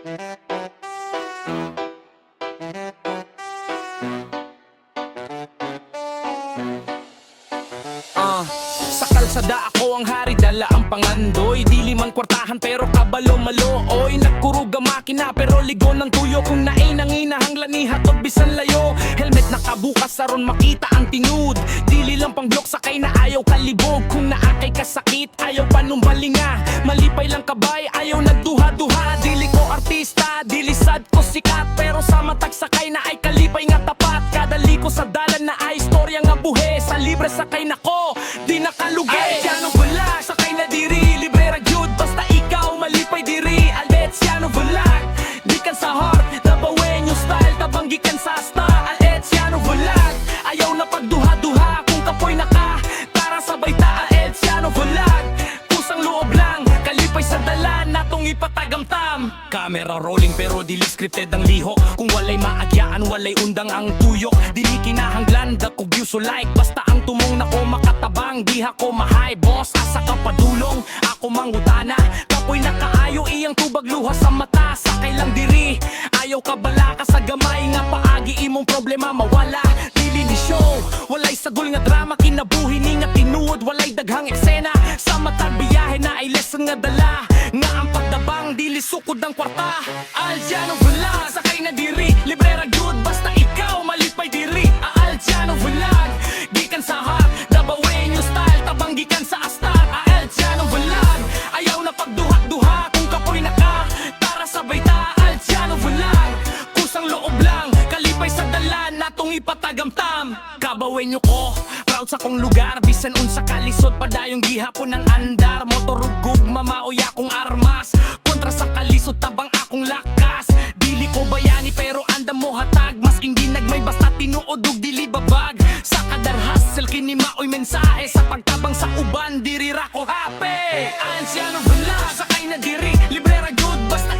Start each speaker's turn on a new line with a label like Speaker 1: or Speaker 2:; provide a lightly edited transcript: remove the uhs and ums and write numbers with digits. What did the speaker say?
Speaker 1: Sa kalsada ako ang hari, dala ang pangandoy. Dili man kwartahan pero kabalo malooy. Nagkuruga makina pero ligo ng tuyo. Kung nainang-inahang lanihat o bisan layo. Helmet nakabukas saron makita ang tingud. Dili lang pang blok sakay na ayaw kalibog. Kung naakay kasakit ayaw panumbalinga. Malipay lang kabay ayaw nagduha-duha. Dili ko artista, dili sad ko sikat. Pero sa matag sakay na ay kalipay nga tapat. Kadali ko sa dalan na ay istorya nga buhe. Sa libre sakay na ko, di nakalugay. Aldetsiano Vlog, sakay na diri. Libre ra gyud, basta ikaw malipay diri. Aldetsiano Vlog, di kan sa heart nabawen yung style, tabanggi kan sa star. Aldetsiano Vlog, ayaw na pagduha-duha. Kung kapoy naka, tara sabay ta. Aldetsiano Vlog, pusang loob lang, kalipay sa dalan natong ipatagamtam. Camera rolling pero dili scripted ang liho. Kung walay maagyaan, walay undang ang tuyok. Dili kinahanglan, dako views o like. Basta ang tumong nako makatabang. Diha ko mahay boss, asa ka padulong. Ako mangutana, kapoy nakaayo iyang tubag luha sa mata. Sakay lang diri, ayaw ka bala ka sa gamay. Nga paagi imong problema mawala. Dili ni show, walay sagol nga drama. Kinabuhi ni nga tinuod, walay daghang eksena. Sa matag biyahe na ay lesson nga dala. Nga ang pagdabang, dili sukod ang kwarta. Aldetsiano Vlog, sakay na diri. Libre ra gyud, basta ikaw malipay diri. Aldetsiano Vlog, gikan sa heart, dabawen yung style, tabanggikan sa astar. Aldetsiano Vlog, ayaw na pagduha-duha. Kung kapoy na ka, tara sabay ta. Aldetsiano Vlog, kusang loob lang, kalipay sa dalan natong ipatagamtam. Kabawen nyo ko, proud sa kong lugar. Bisan unsa kalisod padayong gihapon ng andar. Motorugog mamaoy akong armas, kontra sa kalisod tabang akong lakas. Dili ko bayani pero andam mo hatag. Mas hindi nagmay basta tinuod ug dili babag. Sa kadar hustle kini maoy mensahe. Sa pagtabang sa uban diri ra ko happy. Aldetsiano Vlog, sakay na diri. Libre ra gyud basta